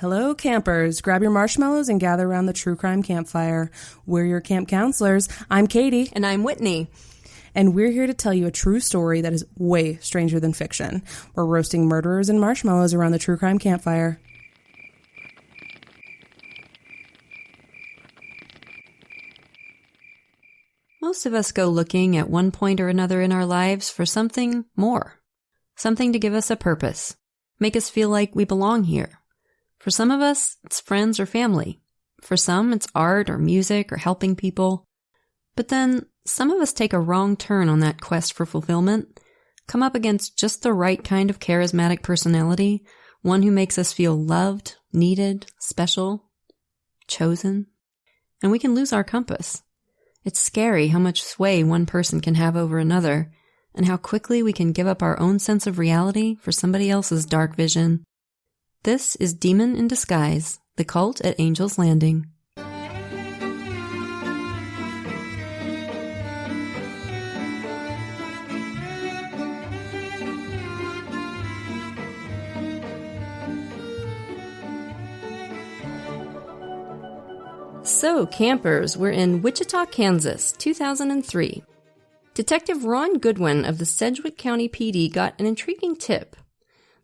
Hello, campers. Grab your marshmallows and gather around the true crime campfire. We're your camp counselors. I'm Katie. And I'm Whitney. And we're here to tell you a true story that is way stranger than fiction. We're roasting murderers and marshmallows around the true crime campfire. Most of us go looking at one point or another in our lives for something more. Something to give us a purpose. Make us feel like we belong here. For some of us, it's friends or family. For some, it's art or music or helping people. But then, some of us take a wrong turn on that quest for fulfillment, come up against just the right kind of charismatic personality, one who makes us feel loved, needed, special, chosen, and we can lose our compass. It's scary how much sway one person can have over another, and how quickly we can give up our own sense of reality for somebody else's dark vision. This is Demon in Disguise, the Cult at Angel's Landing. So, campers, we're in Wichita, Kansas, 2003. Detective Ron Goodwin of the Sedgwick County PD got an intriguing tip.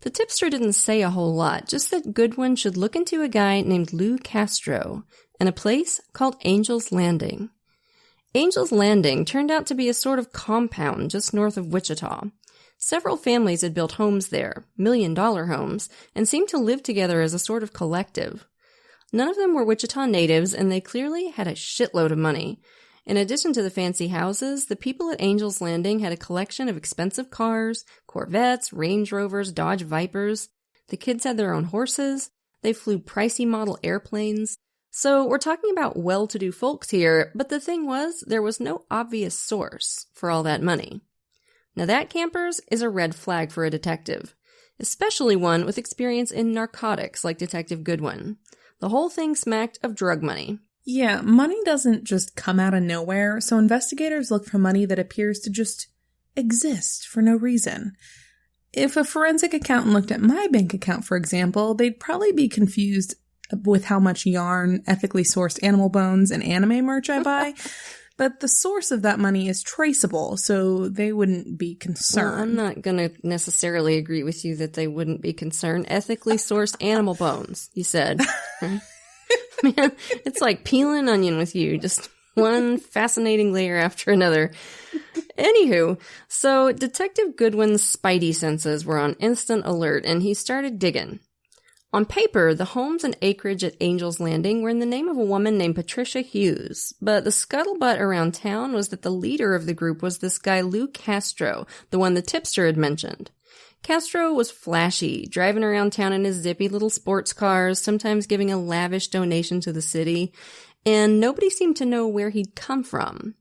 The tipster didn't say a whole lot, just that Goodwin should look into a guy named Lou Castro and a place called Angel's Landing. Angel's Landing turned out to be a sort of compound just north of Wichita. Several families had built homes there, million-dollar homes, and seemed to live together as a sort of collective. None of them were Wichita natives, and they clearly had a shitload of money. In addition to the fancy houses, the people at Angel's Landing had a collection of expensive cars, Corvettes, Range Rovers, Dodge Vipers. The kids had their own horses. They flew pricey model airplanes. So we're talking about well-to-do folks here, but the thing was, there was no obvious source for all that money. Now that, campers, is a red flag for a detective, especially one with experience in narcotics like Detective Goodwin. The whole thing smacked of drug money. Yeah, money doesn't just come out of nowhere, so investigators look for money that appears to just exist for no reason. If a forensic accountant looked at my bank account, for example, they'd probably be confused with how much yarn, ethically sourced animal bones, and anime merch I buy. But the source of that money is traceable, so they wouldn't be concerned. Well, I'm not going to necessarily agree with you that they wouldn't be concerned. Ethically sourced animal bones, you said. Man, it's like peeling an onion with you, just one fascinating layer after another. Anywho, so Detective Goodwin's spidey senses were on instant alert, and he started digging. On paper, the homes and acreage at Angel's Landing were in the name of a woman named Patricia Hughes, but the scuttlebutt around town was that the leader of the group was this guy Lou Castro, the one the tipster had mentioned. Castro was flashy, driving around town in his zippy little sports cars, sometimes giving a lavish donation to the city, and nobody seemed to know where he'd come from.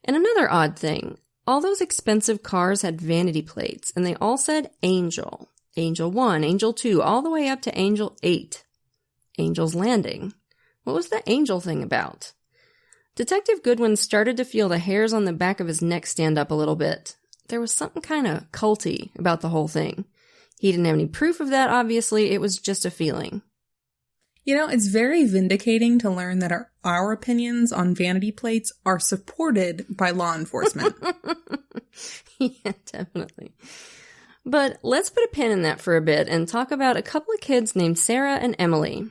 And another odd thing, all those expensive cars had vanity plates, and they all said Angel. Angel 1, Angel 2, all the way up to Angel 8. Angel's Landing. What was the angel thing about? Detective Goodwin started to feel the hairs on the back of his neck stand up a little bit. There was something kind of culty about the whole thing. He didn't have any proof of that, obviously. It was just a feeling. You know, it's very vindicating to learn that our opinions on vanity plates are supported by law enforcement. Yeah, definitely. But let's put a pin in that for a bit and talk about a couple of kids named Sarah and Emily.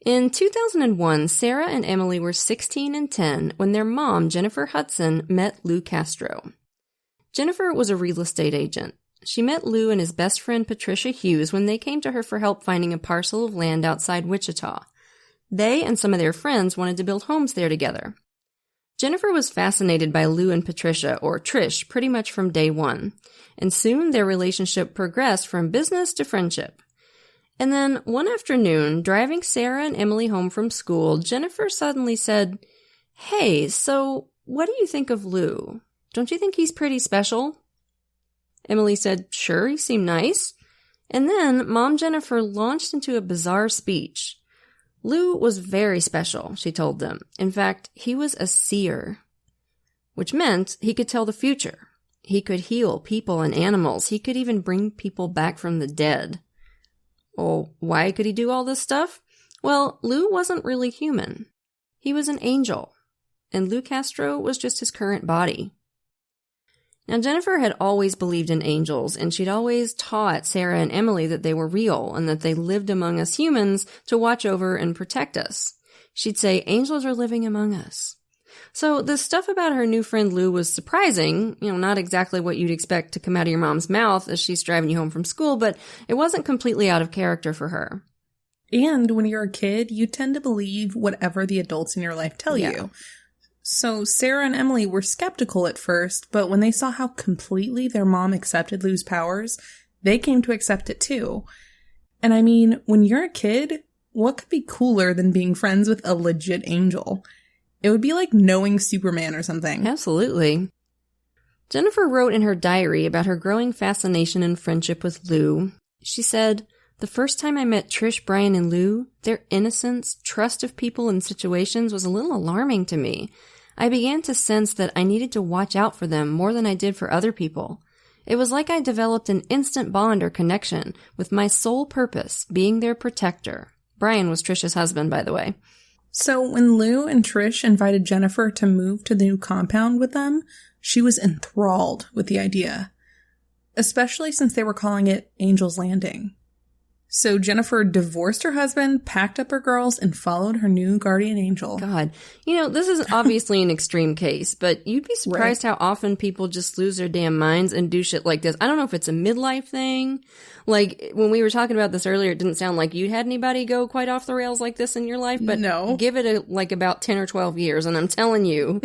In 2001, Sarah and Emily were 16 and 10 when their mom, Jennifer Hudson, met Lou Castro. Jennifer was a real estate agent. She met Lou and his best friend Patricia Hughes when they came to her for help finding a parcel of land outside Wichita. They and some of their friends wanted to build homes there together. Jennifer was fascinated by Lou and Patricia, or Trish, pretty much from day one, and soon their relationship progressed from business to friendship. And then, one afternoon, driving Sarah and Emily home from school, Jennifer suddenly said, "Hey, so what do you think of Lou? Don't you think he's pretty special?" Emily said, "Sure, he seemed nice." And then Mom Jennifer launched into a bizarre speech. Lou was very special, she told them. In fact, he was a seer, which meant he could tell the future. He could heal people and animals. He could even bring people back from the dead. Well, why could he do all this stuff? Well, Lou wasn't really human. He was an angel, and Lou Castro was just his current body. Now, Jennifer had always believed in angels, and she'd always taught Sarah and Emily that they were real and that they lived among us humans to watch over and protect us. She'd say, angels are living among us. So the stuff about her new friend Lou was surprising, not exactly what you'd expect to come out of your mom's mouth as she's driving you home from school, but it wasn't completely out of character for her. And when you're a kid, you tend to believe whatever the adults in your life tell you. So Sarah and Emily were skeptical at first, but when they saw how completely their mom accepted Lou's powers, they came to accept it too. And I mean, when you're a kid, what could be cooler than being friends with a legit angel? It would be like knowing Superman or something. Absolutely. Jennifer wrote in her diary about her growing fascination and friendship with Lou. She said, "The first time I met Trish, Brian, and Lou, their innocence, trust of people and situations was a little alarming to me. I began to sense that I needed to watch out for them more than I did for other people. It was like I developed an instant bond or connection, with my sole purpose being their protector." Brian was Trish's husband, by the way. So when Lou and Trish invited Jennifer to move to the new compound with them, she was enthralled with the idea, especially since they were calling it Angel's Landing. So Jennifer divorced her husband, packed up her girls, and followed her new guardian angel. God, this is obviously an extreme case, but you'd be surprised how often people just lose their damn minds and do shit like this. I don't know if it's a midlife thing. Like, when we were talking about this earlier, it didn't sound like you'd had anybody go quite off the rails like this in your life, but no. Give it about 10 or 12 years, and I'm telling you,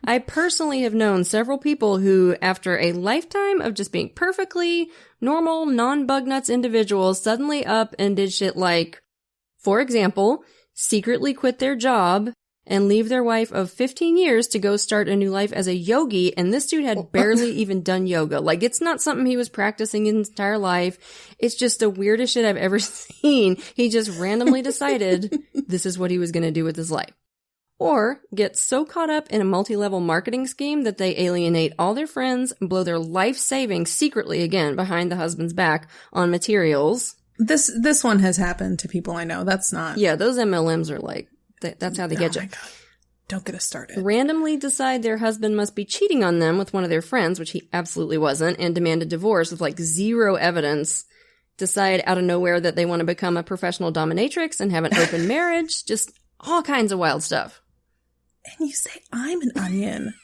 I personally have known several people who, after a lifetime of just being perfectly normal, non-bug nuts individuals, suddenly up and did shit like, for example, secretly quit their job and leave their wife of 15 years to go start a new life as a yogi, and this dude had barely even done yoga. Like, it's not something he was practicing his entire life. It's just the weirdest shit I've ever seen. He just randomly decided this is what he was going to do with his life. Or get so caught up in a multi-level marketing scheme that they alienate all their friends and blow their life savings secretly, again, behind the husband's back on materials. This one has happened to people I know. That's not... Yeah, those MLMs are like, that's how they get you. God. Don't get us started. Randomly decide their husband must be cheating on them with one of their friends, which he absolutely wasn't, and demand a divorce with like zero evidence. Decide out of nowhere that they want to become a professional dominatrix and have an open marriage. Just all kinds of wild stuff. And you say, I'm an onion.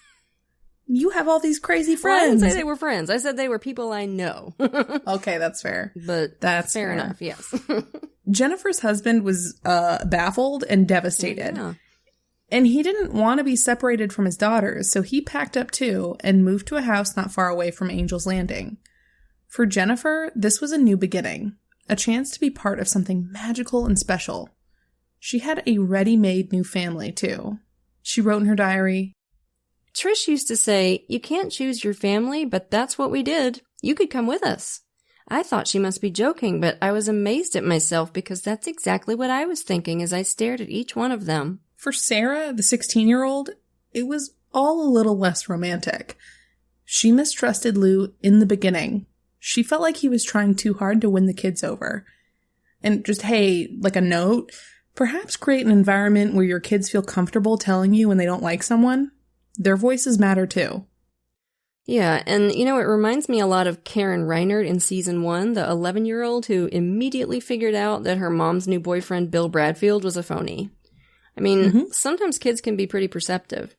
You have all these crazy friends. Well, I didn't say they were friends. I said they were people I know. Okay, that's fair. But that's fair enough, yes. Jennifer's husband was baffled and devastated. Yeah. And he didn't want to be separated from his daughters, so he packed up too and moved to a house not far away from Angel's Landing. For Jennifer, this was a new beginning, a chance to be part of something magical and special. She had a ready-made new family, too. She wrote in her diary, "Trish used to say, 'You can't choose your family, but that's what we did. You could come with us.' I thought she must be joking, but I was amazed at myself because that's exactly what I was thinking as I stared at each one of them." For Sarah, the 16-year-old, it was all a little less romantic. She mistrusted Lou in the beginning. She felt like he was trying too hard to win the kids over. And just, hey, like a note, perhaps create an environment where your kids feel comfortable telling you when they don't like someone. Their voices matter too. Yeah, and it reminds me a lot of Karen Reinert in season 1, the 11-year-old who immediately figured out that her mom's new boyfriend, Bill Bradfield, was a phony. I mean, Sometimes kids can be pretty perceptive.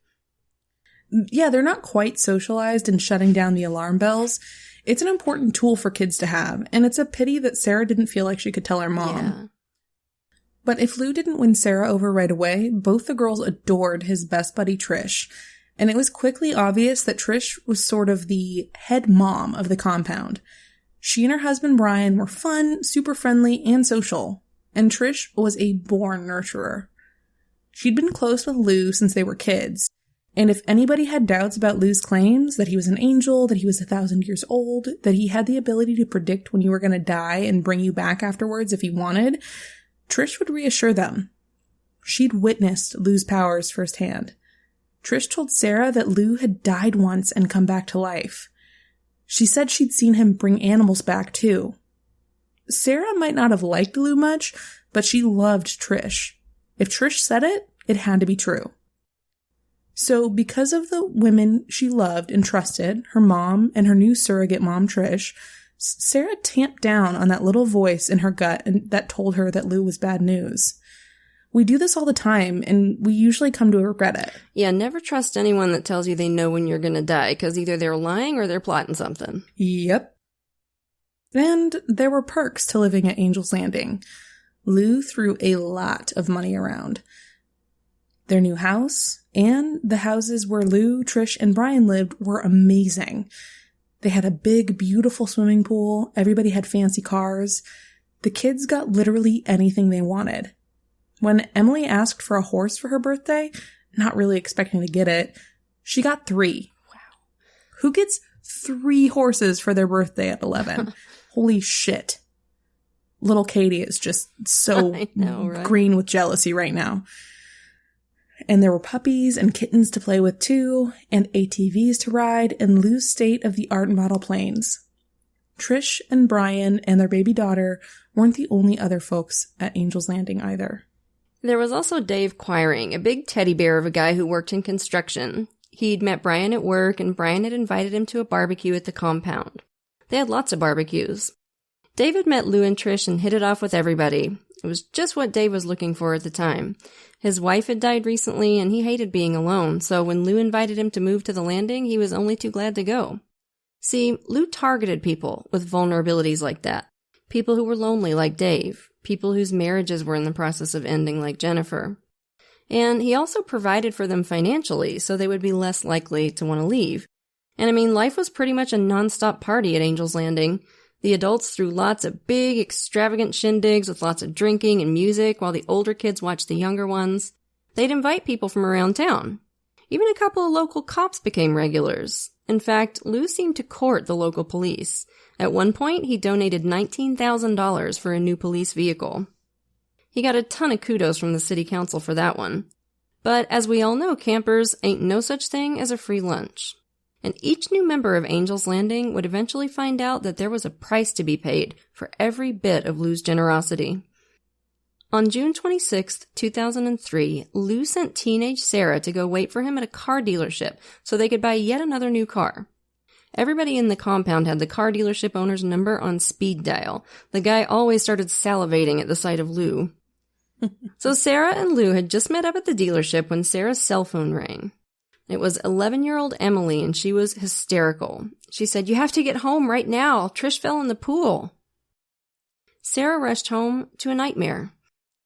Yeah, they're not quite socialized in shutting down the alarm bells. It's an important tool for kids to have, and it's a pity that Sarah didn't feel like she could tell her mom. Yeah. But if Lou didn't win Sarah over right away, both the girls adored his best buddy Trish, and it was quickly obvious that Trish was sort of the head mom of the compound. She and her husband Brian were fun, super friendly, and social, and Trish was a born nurturer. She'd been close with Lou since they were kids, and if anybody had doubts about Lou's claims, that he was an angel, that he was 1,000 years old, that he had the ability to predict when you were going to die and bring you back afterwards if he wanted, Trish would reassure them. She'd witnessed Lou's powers firsthand. Trish told Sarah that Lou had died once and come back to life. She said she'd seen him bring animals back too. Sarah might not have liked Lou much, but she loved Trish. If Trish said it, it had to be true. So because of the women she loved and trusted, her mom and her new surrogate mom, Trish, Sarah tamped down on that little voice in her gut and that told her that Lou was bad news. We do this all the time, and we usually come to regret it. Yeah, never trust anyone that tells you they know when you're going to die, because either they're lying or they're plotting something. Yep. And there were perks to living at Angel's Landing. Lou threw a lot of money around. Their new house and the houses where Lou, Trish, and Brian lived were amazing. They had a big, beautiful swimming pool. Everybody had fancy cars. The kids got literally anything they wanted. When Emily asked for a horse for her birthday, not really expecting to get it, she got 3. Wow. Who gets 3 horses for their birthday at 11? Holy shit. Little Katie is just so green with jealousy right now. And there were puppies and kittens to play with too, and ATVs to ride, and Lou's state-of-the-art model planes. Trish and Brian and their baby daughter weren't the only other folks at Angel's Landing either. There was also Dave Quiring, a big teddy bear of a guy who worked in construction. He'd met Brian at work, and Brian had invited him to a barbecue at the compound. They had lots of barbecues. Dave had met Lou and Trish and hit it off with everybody. It was just what Dave was looking for at the time. His wife had died recently, and he hated being alone, so when Lou invited him to move to the landing, he was only too glad to go. See, Lou targeted people with vulnerabilities like that. People who were lonely like Dave. People whose marriages were in the process of ending like Jennifer. And he also provided for them financially, so they would be less likely to want to leave. And I mean, life was pretty much a non-stop party at Angel's Landing. The adults threw lots of big, extravagant shindigs with lots of drinking and music while the older kids watched the younger ones. They'd invite people from around town. Even a couple of local cops became regulars. In fact, Lou seemed to court the local police. At one point, he donated $19,000 for a new police vehicle. He got a ton of kudos from the city council for that one. But as we all know, campers ain't no such thing as a free lunch. And each new member of Angel's Landing would eventually find out that there was a price to be paid for every bit of Lou's generosity. On June 26, 2003, Lou sent teenage Sarah to go wait for him at a car dealership so they could buy yet another new car. Everybody in the compound had the car dealership owner's number on speed dial. The guy always started salivating at the sight of Lou. So Sarah and Lou had just met up at the dealership when Sarah's cell phone rang. It was 11-year-old Emily, and she was hysterical. She said, "You have to get home right now. Trish fell in the pool." Sarah rushed home to a nightmare.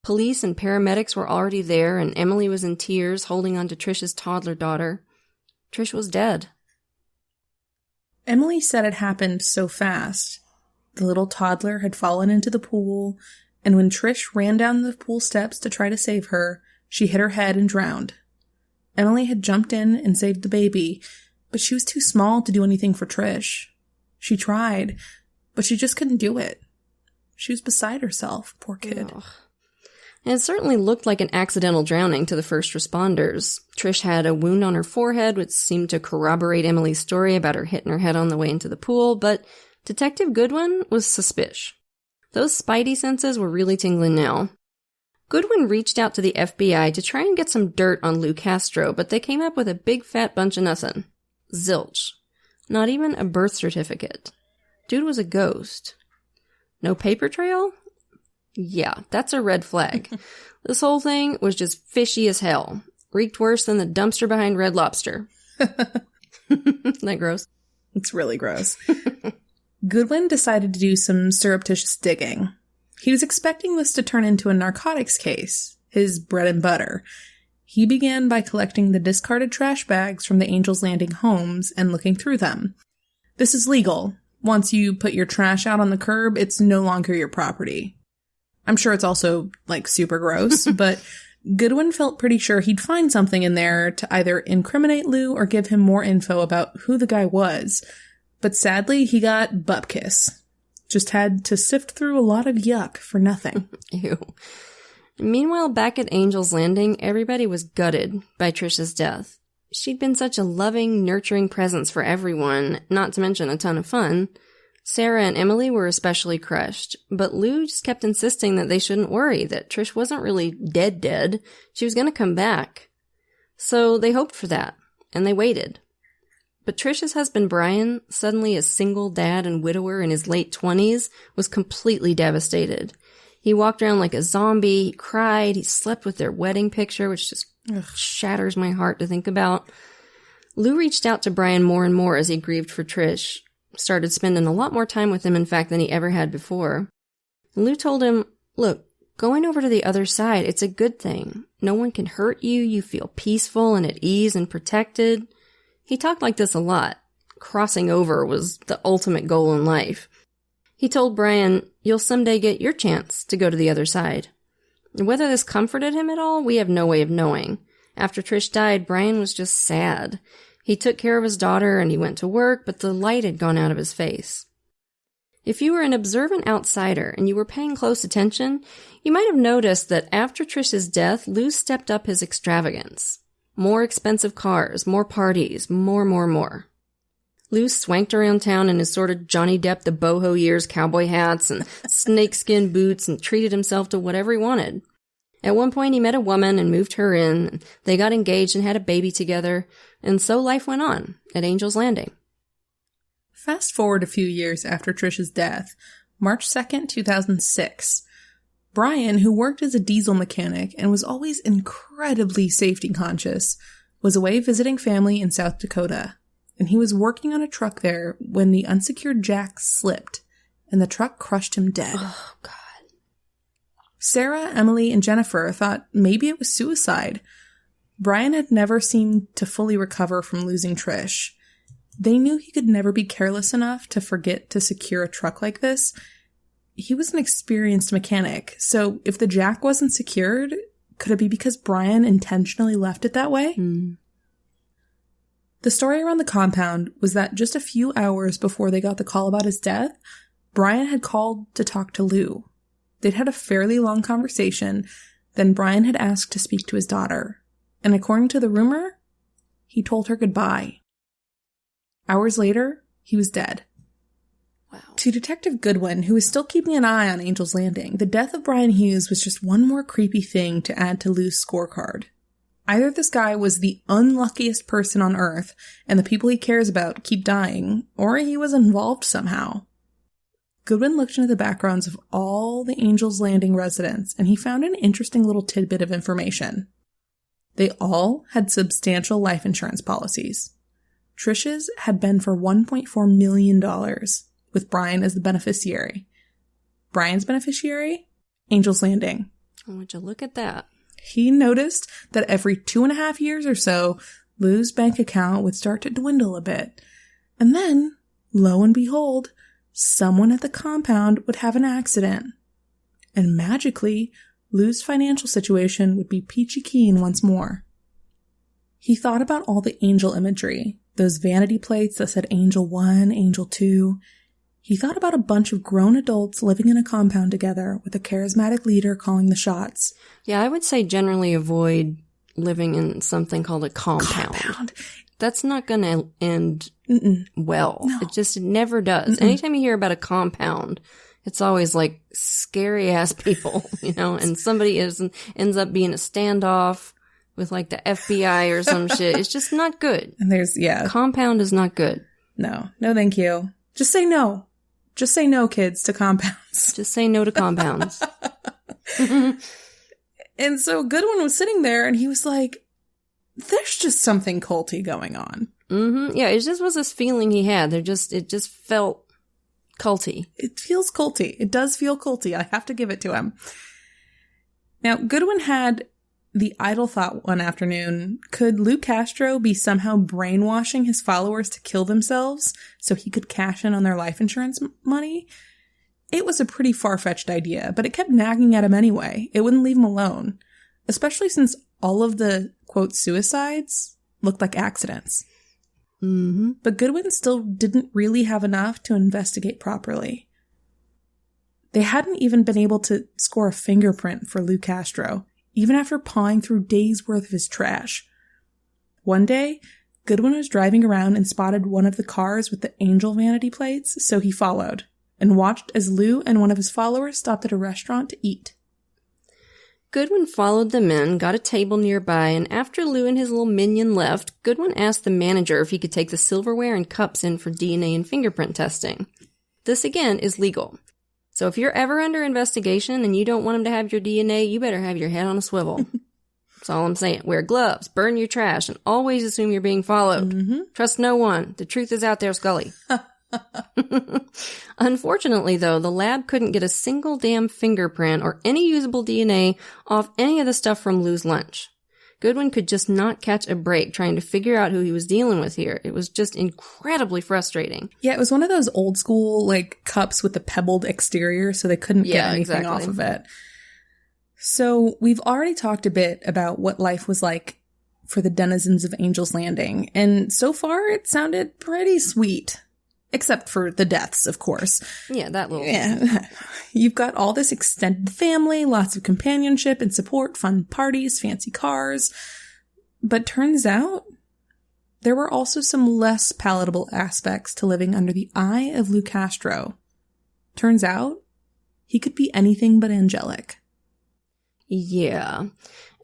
Police and paramedics were already there, and Emily was in tears, holding on to Trish's toddler daughter. Trish was dead. Emily said it happened so fast. The little toddler had fallen into the pool, and when Trish ran down the pool steps to try to save her, she hit her head and drowned. Emily had jumped in and saved the baby, but she was too small to do anything for Trish. She tried, but she just couldn't do it. She was beside herself, poor kid. Ugh. And it certainly looked like an accidental drowning to the first responders. Trish had a wound on her forehead, which seemed to corroborate Emily's story about her hitting her head on the way into the pool, but Detective Goodwin was suspicious. Those spidey senses were really tingling now. Goodwin reached out to the FBI to try and get some dirt on Lou Castro, but they came up with a big fat bunch of nothing. Zilch. Not even a birth certificate. Dude was a ghost. No paper trail? Yeah, that's a red flag. This whole thing was just fishy as hell. Reeked worse than the dumpster behind Red Lobster. Isn't that gross? It's really gross. Goodwin decided to do some surreptitious digging. He was expecting this to turn into a narcotics case, his bread and butter. He began by collecting the discarded trash bags from the Angel's Landing homes and looking through them. This is legal. Once you put your trash out on the curb, it's no longer your property. I'm sure it's also, super gross, but Goodwin felt pretty sure he'd find something in there to either incriminate Lou or give him more info about who the guy was. But sadly, he got bupkis. Just had to sift through a lot of yuck for nothing. Ew. Meanwhile, back at Angel's Landing, everybody was gutted by Trish's death. She'd been such a loving, nurturing presence for everyone, not to mention a ton of fun. Sarah and Emily were especially crushed, but Lou just kept insisting that they shouldn't worry, that Trish wasn't really dead. She was going to come back. So they hoped for that, and they waited. But Trish's husband Brian, suddenly a single dad and widower in his late 20s, was completely devastated. He walked around like a zombie, he cried, he slept with their wedding picture, which just shatters my heart to think about. Lou reached out to Brian more and more as he grieved for Trish, started spending a lot more time with him, in fact, than he ever had before. Lou told him, look, going over to the other side, it's a good thing. No one can hurt you, you feel peaceful and at ease and protected. He talked like this a lot. Crossing over was the ultimate goal in life. He told Brian, you'll someday get your chance to go to the other side. Whether this comforted him at all, we have no way of knowing. After Trish died, Brian was just sad. He took care of his daughter and he went to work, but the light had gone out of his face. If you were an observant outsider and you were paying close attention, you might have noticed that after Trish's death, Lou stepped up his extravagance. More expensive cars, more parties, more. Lou swanked around town in his sort of Johnny Depp the boho years cowboy hats and snakeskin boots and treated himself to whatever he wanted. At one point he met a woman and moved her in, and they got engaged and had a baby together, and so life went on at Angel's Landing. Fast forward a few years after Trish's death, March 2nd, 2006. Brian, who worked as a diesel mechanic and was always incredibly safety conscious, was away visiting family in South Dakota, and he was working on a truck there when the unsecured jack slipped, and the truck crushed him dead. Oh, God. Sarah, Emily, and Jennifer thought maybe it was suicide. Brian had never seemed to fully recover from losing Trish. They knew he could never be careless enough to forget to secure a truck like this. He was an experienced mechanic, so if the jack wasn't secured, could it be because Brian intentionally left it that way? The story around the compound was that just a few hours before they got the call about his death, Brian had called to talk to Lou. They'd had a fairly long conversation, then Brian had asked to speak to his daughter, and according to the rumor, he told her goodbye. Hours later, he was dead. Wow. To Detective Goodwin, who was still keeping an eye on Angel's Landing, the death of Brian Hughes was just one more creepy thing to add to Lou's scorecard. Either this guy was the unluckiest person on Earth, and the people he cares about keep dying, or he was involved somehow. Goodwin looked into the backgrounds of all the Angel's Landing residents, and he found an interesting little tidbit of information. They all had substantial life insurance policies. Trish's had been for $1.4 million, with Brian as the beneficiary. Brian's beneficiary? Angel's Landing. Would you look at that? He noticed that every 2.5 years or so, Lou's bank account would start to dwindle a bit. And then, lo and behold, someone at the compound would have an accident. And magically, Lou's financial situation would be peachy keen once more. He thought about all the angel imagery, those vanity plates that said Angel 1, Angel 2. He thought about a bunch of grown adults living in a compound together with a charismatic leader calling the shots. Yeah, I would say generally avoid living in something called a compound. That's not going to end well. No. It never does. Anytime you hear about a compound, it's always like scary ass people, and somebody ends up being a standoff with like the FBI or some shit. It's just not good. And compound is not good. No, thank you. Just say no. Just say no, kids, to compounds. Just say no to compounds. And so Goodwin was sitting there and he was like, there's just something culty going on. Yeah, it just was this feeling he had. It just felt culty. It feels culty. It does feel culty. I have to give it to him. Now, Goodwin had the idle thought one afternoon, could Lou Castro be somehow brainwashing his followers to kill themselves so he could cash in on their life insurance money? It was a pretty far-fetched idea, but it kept nagging at him anyway. It wouldn't leave him alone, especially since all of the, quote, suicides looked like accidents. But Goodwin still didn't really have enough to investigate properly. They hadn't even been able to score a fingerprint for Lou Castro, even after pawing through days' worth of his trash. One day, Goodwin was driving around and spotted one of the cars with the angel vanity plates, so he followed and watched as Lou and one of his followers stopped at a restaurant to eat. Goodwin followed them in, got a table nearby, and after Lou and his little minion left, Goodwin asked the manager if he could take the silverware and cups in for DNA and fingerprint testing. This, again, is legal. So if you're ever under investigation and you don't want him to have your DNA, you better have your head on a swivel. That's all I'm saying. Wear gloves, burn your trash, and always assume you're being followed. Mm-hmm. Trust no one. The truth is out there, Scully. Unfortunately, though, the lab couldn't get a single damn fingerprint or any usable DNA off any of the stuff from Lou's lunch. Goodwin could just not catch a break trying to figure out who he was dealing with here. It was just incredibly frustrating. Yeah, it was one of those old school, cups with the pebbled exterior, so they couldn't get anything off of it. So we've already talked a bit about what life was like for the denizens of Angel's Landing, and so far it sounded pretty sweet. Except for the deaths, of course. Yeah, that little... Yeah. You've got all this extended family, lots of companionship and support, fun parties, fancy cars. But turns out, there were also some less palatable aspects to living under the eye of Lou Castro. Turns out, he could be anything but angelic. Yeah.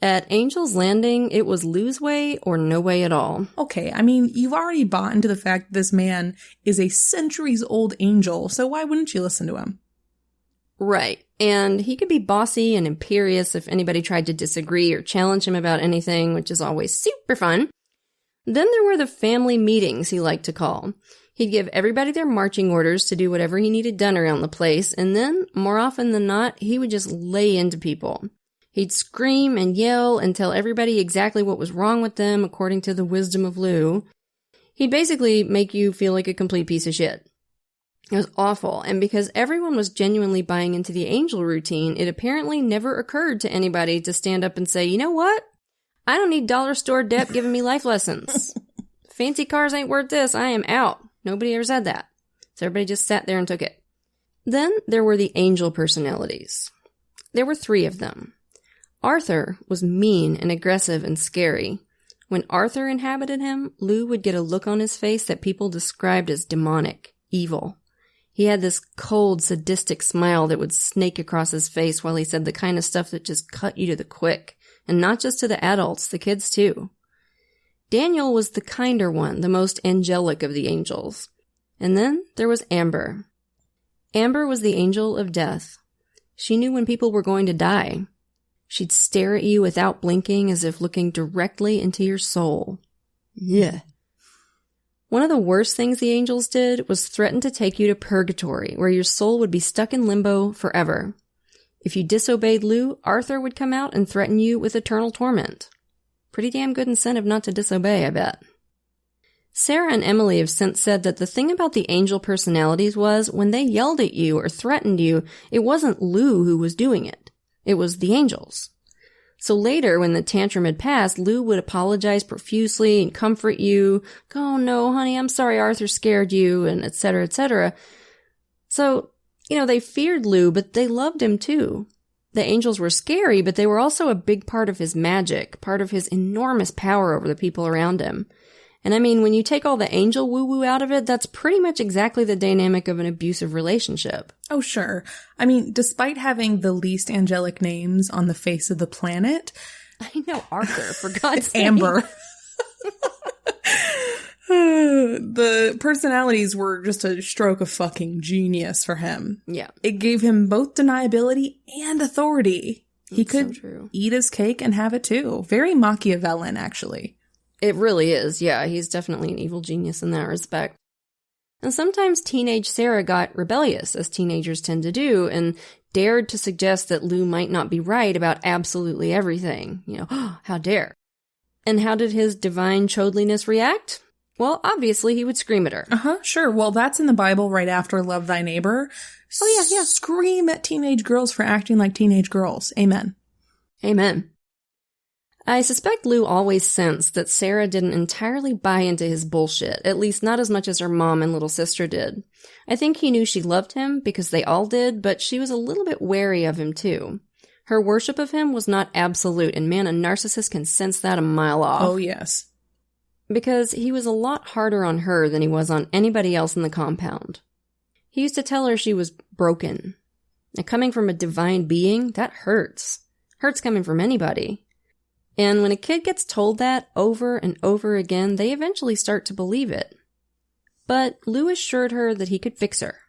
At Angel's Landing, it was Lou's way or no way at all. Okay, I mean, you've already bought into the fact that this man is a centuries-old angel, so why wouldn't you listen to him? Right. And he could be bossy and imperious if anybody tried to disagree or challenge him about anything, which is always super fun. Then there were the family meetings he liked to call. He'd give everybody their marching orders to do whatever he needed done around the place, and then, more often than not, he would just lay into people. He'd scream and yell and tell everybody exactly what was wrong with them according to the wisdom of Lou. He'd basically make you feel like a complete piece of shit. It was awful, and because everyone was genuinely buying into the angel routine, it apparently never occurred to anybody to stand up and say, you know what? I don't need dollar store Depp giving me life lessons. Fancy cars ain't worth this. I am out. Nobody ever said that. So everybody just sat there and took it. Then there were the angel personalities. There were 3 of them. Arthur was mean and aggressive and scary. When Arthur inhabited him, Lou would get a look on his face that people described as demonic, evil. He had this cold, sadistic smile that would snake across his face while he said the kind of stuff that just cut you to the quick. And not just to the adults, the kids too. Daniel was the kinder one, the most angelic of the angels. And then there was Amber. Amber was the angel of death. She knew when people were going to die. She'd stare at you without blinking as if looking directly into your soul. Yeah. One of the worst things the angels did was threaten to take you to purgatory, where your soul would be stuck in limbo forever. If you disobeyed Lou, Arthur would come out and threaten you with eternal torment. Pretty damn good incentive not to disobey, I bet. Sarah and Emily have since said that the thing about the angel personalities was, when they yelled at you or threatened you, it wasn't Lou who was doing it. It was the angels. So later, when the tantrum had passed, Lou would apologize profusely and comfort you. Oh no, honey, I'm sorry Arthur scared you, and etc., etc. So, they feared Lou, but they loved him too. The angels were scary, but they were also a big part of his magic, part of his enormous power over the people around him. And I mean, when you take all the angel woo-woo out of it, that's pretty much exactly the dynamic of an abusive relationship. Oh, sure. I mean, despite having the least angelic names on the face of the planet... I know, Arthur, for God's sake. Amber. The personalities were just a stroke of fucking genius for him. Yeah. It gave him both deniability and authority. He could so eat his cake and have it too. Very Machiavellian, actually. It really is, yeah. He's definitely an evil genius in that respect. And sometimes teenage Sarah got rebellious, as teenagers tend to do, and dared to suggest that Lou might not be right about absolutely everything. How dare. And how did his divine childliness react? Well, obviously he would scream at her. Sure. Well, that's in the Bible right after love thy neighbor. Oh, yeah. Scream at teenage girls for acting like teenage girls. Amen. Amen. I suspect Lou always sensed that Sarah didn't entirely buy into his bullshit, at least not as much as her mom and little sister did. I think he knew she loved him, because they all did, but she was a little bit wary of him too. Her worship of him was not absolute, and man, a narcissist can sense that a mile off. Oh, yes. because he was a lot harder on her than he was on anybody else in the compound. He used to tell her she was broken. Now, coming from a divine being, that hurts. Hurts coming from anybody. And when a kid gets told that over and over again, they eventually start to believe it. But Lou assured her that he could fix her.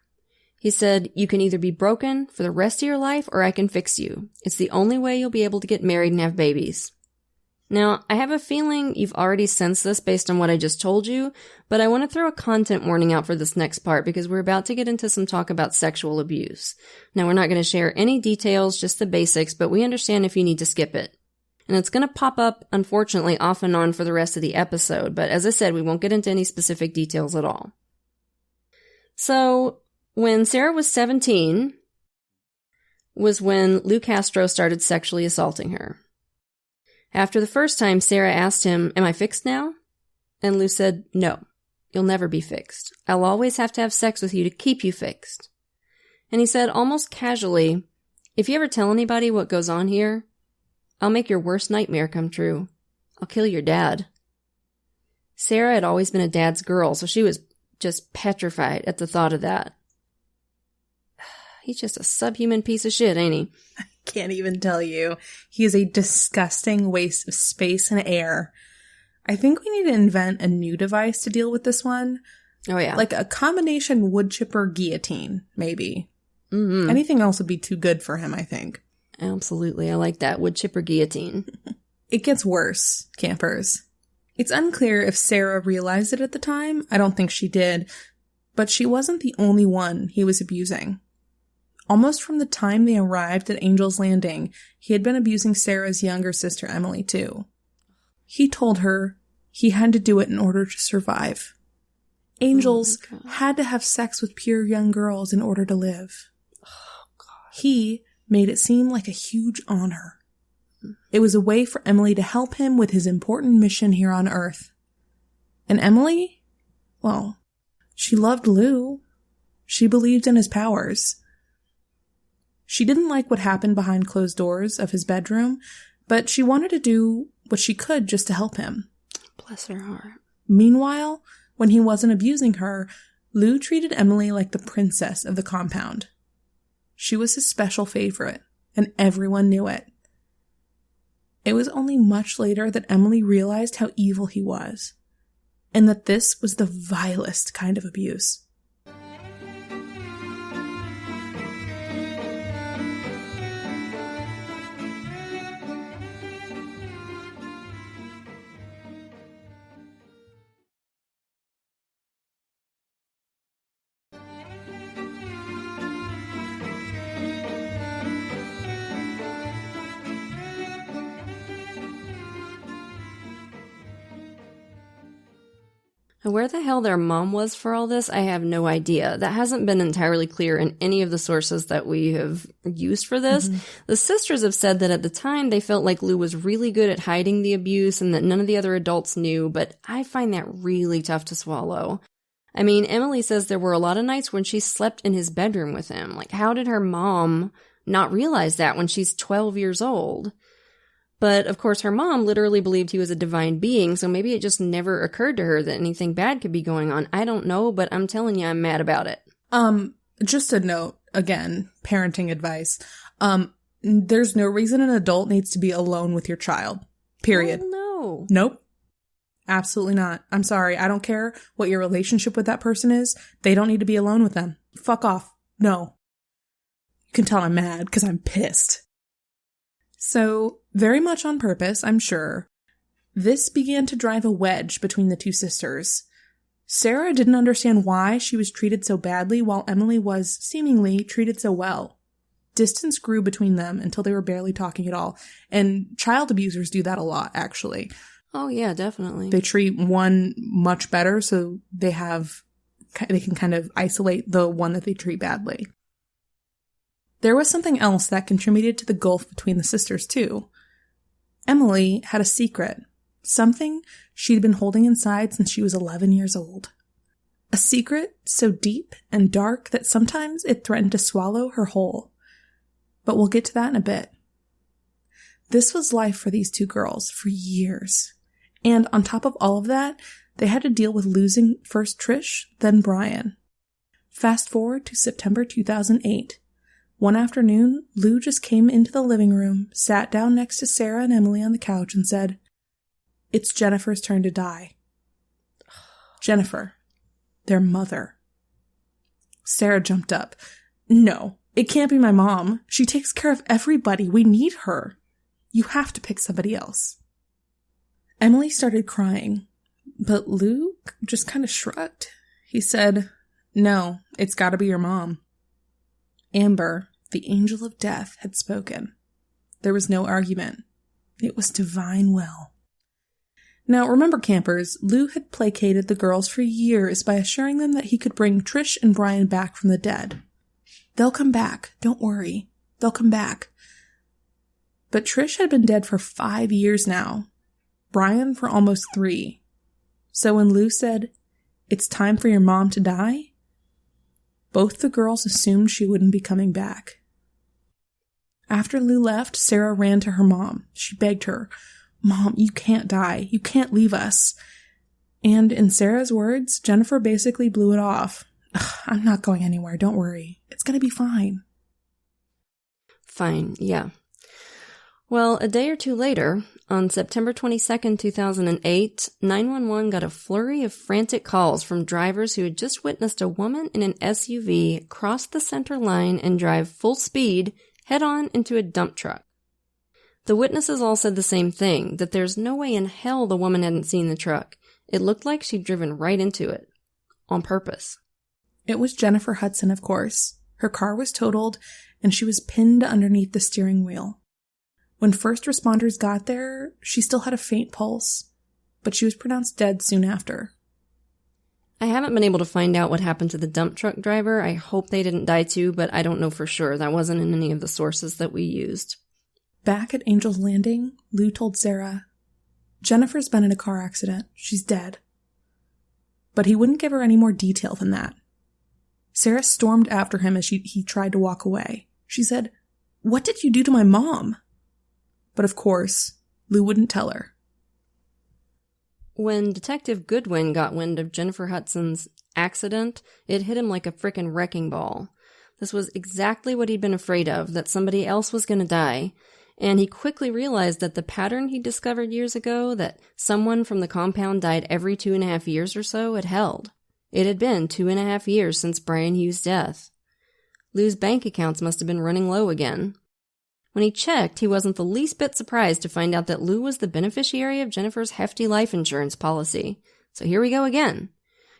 He said, "You can either be broken for the rest of your life or I can fix you. It's the only way you'll be able to get married and have babies." Now, I have a feeling you've already sensed this based on what I just told you, but I want to throw a content warning out for this next part because we're about to get into some talk about sexual abuse. Now, we're not going to share any details, just the basics, but we understand if you need to skip it. And it's going to pop up, unfortunately, off and on for the rest of the episode, but as I said, we won't get into any specific details at all. So, when Sarah was 17, was when Lou Castro started sexually assaulting her. After the first time, Sarah asked him, "Am I fixed now?" And Lou said, "No, you'll never be fixed. I'll always have to have sex with you to keep you fixed." And he said almost casually, "If you ever tell anybody what goes on here, I'll make your worst nightmare come true. I'll kill your dad." Sarah had always been a dad's girl, so she was just petrified at the thought of that. He's just a subhuman piece of shit, ain't he? I can't even tell you. He is a disgusting waste of space and air. I think we need to invent a new device to deal with this one. Oh, yeah. Like a combination wood chipper guillotine, maybe. Mm-hmm. Anything else would be too good for him, I think. Absolutely. I like that. Wood chipper guillotine. It gets worse, campers. It's unclear if Sarah realized it at the time. I don't think she did. But she wasn't the only one he was abusing. Almost from the time they arrived at Angel's Landing, he had been abusing Sarah's younger sister, Emily, too. He told her he had to do it in order to survive. Angels had to have sex with pure young girls in order to live. Oh, God. He made it seem like a huge honor. It was a way for Emily to help him with his important mission here on Earth. And Emily? Well, she loved Lou. She believed in his powers. She didn't like what happened behind closed doors of his bedroom, but she wanted to do what she could just to help him. Bless her heart. Meanwhile, when he wasn't abusing her, Lou treated Emily like the princess of the compound. She was his special favorite, and everyone knew it. It was only much later that Emily realized how evil he was, and that this was the vilest kind of abuse. Where the hell their mom was for all this, I have no idea. That hasn't been entirely clear in any of the sources that we have used for this. Mm-hmm. The sisters have said that at the time they felt like Lou was really good at hiding the abuse and that none of the other adults knew, but I find that really tough to swallow. I mean, Emily says there were a lot of nights when she slept in his bedroom with him. Like, how did her mom not realize that when she's 12 years old? But, of course, her mom literally believed he was a divine being, so maybe it just never occurred to her that anything bad could be going on. I don't know, but I'm telling you, I'm mad about it. Just a note, again, parenting advice. There's no reason an adult needs to be alone with your child. Period. Oh, no. Nope. Absolutely not. I'm sorry. I don't care what your relationship with that person is. They don't need to be alone with them. Fuck off. No. You can tell I'm mad because I'm pissed. So, very much on purpose, I'm sure, this began to drive a wedge between the two sisters. Sarah didn't understand why she was treated so badly while Emily was, seemingly, treated so well. Distance grew between them until they were barely talking at all. And child abusers do that a lot, actually. Oh, yeah, definitely. They treat one much better, so they can kind of isolate the one that they treat badly. There was something else that contributed to the gulf between the sisters, too. Emily had a secret. Something she'd been holding inside since she was 11 years old. A secret so deep and dark that sometimes it threatened to swallow her whole. But we'll get to that in a bit. This was life for these two girls for years. And on top of all of that, they had to deal with losing first Trish, then Brian. Fast forward to September 2008. One afternoon, Lou just came into the living room, sat down next to Sarah and Emily on the couch, and said, "It's Jennifer's turn to die." Jennifer, their mother. Sarah jumped up. "No, it can't be my mom. She takes care of everybody. We need her. You have to pick somebody else." Emily started crying, but Lou just kind of shrugged. He said, "No, it's got to be your mom." Amber, the angel of death, had spoken. There was no argument. It was divine will. Now, remember, campers, Lou had placated the girls for years by assuring them that he could bring Trish and Brian back from the dead. "They'll come back. Don't worry. They'll come back." But Trish had been dead for 5 years now. Brian for almost 3. So when Lou said, "It's time for your mom to die," both the girls assumed she wouldn't be coming back. After Lou left, Sarah ran to her mom. She begged her, "Mom, you can't die. You can't leave us." And in Sarah's words, Jennifer basically blew it off. "I'm not going anywhere. Don't worry. It's going to be fine." Fine, yeah. Well, a day or two later, on September 22nd, 2008, 911 got a flurry of frantic calls from drivers who had just witnessed a woman in an SUV cross the center line and drive full speed head-on into a dump truck. The witnesses all said the same thing, that there's no way in hell the woman hadn't seen the truck. It looked like she'd driven right into it. On purpose. It was Jennifer Hudson, of course. Her car was totaled, and she was pinned underneath the steering wheel. When first responders got there, she still had a faint pulse, but she was pronounced dead soon after. I haven't been able to find out what happened to the dump truck driver. I hope they didn't die too, but I don't know for sure. That wasn't in any of the sources that we used. Back at Angel's Landing, Lou told Sarah, "Jennifer's been in a car accident. She's dead." But he wouldn't give her any more detail than that. Sarah stormed after him as he tried to walk away. She said, "What did you do to my mom?" But of course, Lou wouldn't tell her. When Detective Goodwin got wind of Jennifer Hudson's accident, it hit him like a frickin' wrecking ball. This was exactly what he'd been afraid of, that somebody else was going to die, and he quickly realized that the pattern he discovered years ago, that someone from the compound died every 2.5 years or so, had held. It had been 2.5 years since Brian Hughes' death. Lou's bank accounts must have been running low again. When he checked, he wasn't the least bit surprised to find out that Lou was the beneficiary of Jennifer's hefty life insurance policy. So here we go again.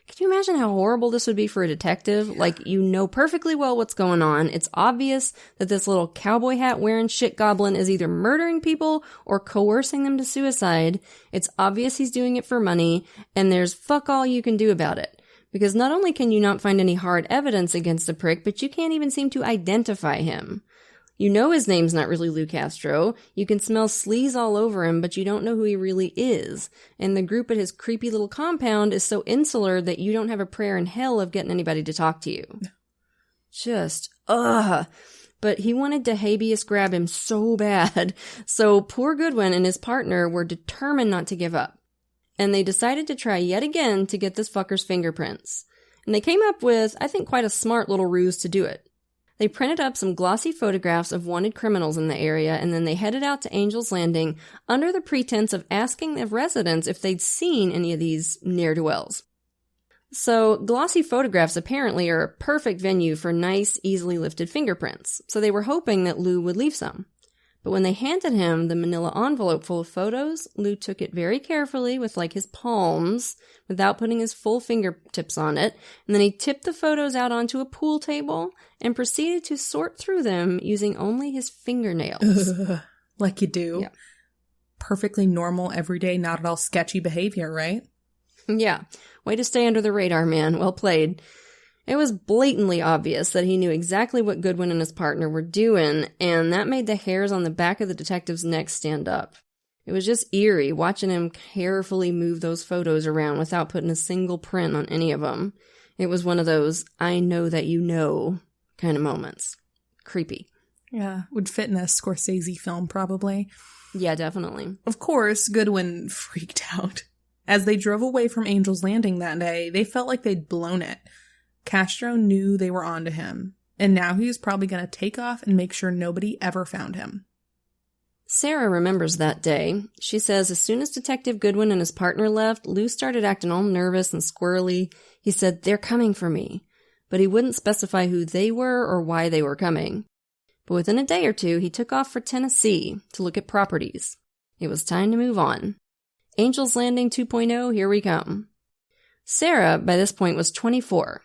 Can you imagine how horrible this would be for a detective? Like, you know perfectly well what's going on. It's obvious that this little cowboy hat wearing shit goblin is either murdering people or coercing them to suicide. It's obvious he's doing it for money, and there's fuck all you can do about it. Because not only can you not find any hard evidence against the prick, but you can't even seem to identify him. You know his name's not really Lou Castro. You can smell sleaze all over him, but you don't know who he really is. And the group at his creepy little compound is so insular that you don't have a prayer in hell of getting anybody to talk to you. Just, ugh. But he wanted to habeas grab him so bad. So poor Goodwin and his partner were determined not to give up. And they decided to try yet again to get this fucker's fingerprints. And they came up with, I think, quite a smart little ruse to do it. They printed up some glossy photographs of wanted criminals in the area, and then they headed out to Angel's Landing under the pretense of asking the residents if they'd seen any of these ne'er-do-wells. So, glossy photographs apparently are a perfect venue for nice, easily lifted fingerprints, so they were hoping that Lou would leave some. But when they handed him the manila envelope full of photos, Lou took it very carefully with his palms, without putting his full fingertips on it, and then he tipped the photos out onto a pool table and proceeded to sort through them using only his fingernails. Like you do. Yeah. Perfectly normal, everyday, not at all sketchy behavior, right? Yeah. Way to stay under the radar, man. Well played. It was blatantly obvious that he knew exactly what Goodwin and his partner were doing, and that made the hairs on the back of the detective's neck stand up. It was just eerie watching him carefully move those photos around without putting a single print on any of them. It was one of those, I know that you know kind of moments. Creepy. Yeah, would fit in a Scorsese film, probably. Yeah, definitely. Of course, Goodwin freaked out. As they drove away from Angel's Landing that day, they felt like they'd blown it. Castro knew they were onto him, and now he was probably going to take off and make sure nobody ever found him. Sarah remembers that day. She says as soon as Detective Goodwin and his partner left, Lou started acting all nervous and squirrely. He said, "They're coming for me." But he wouldn't specify who they were or why they were coming. But within a day or two, he took off for Tennessee to look at properties. It was time to move on. Angel's Landing 2.0, here we come. Sarah, by this point, was 24.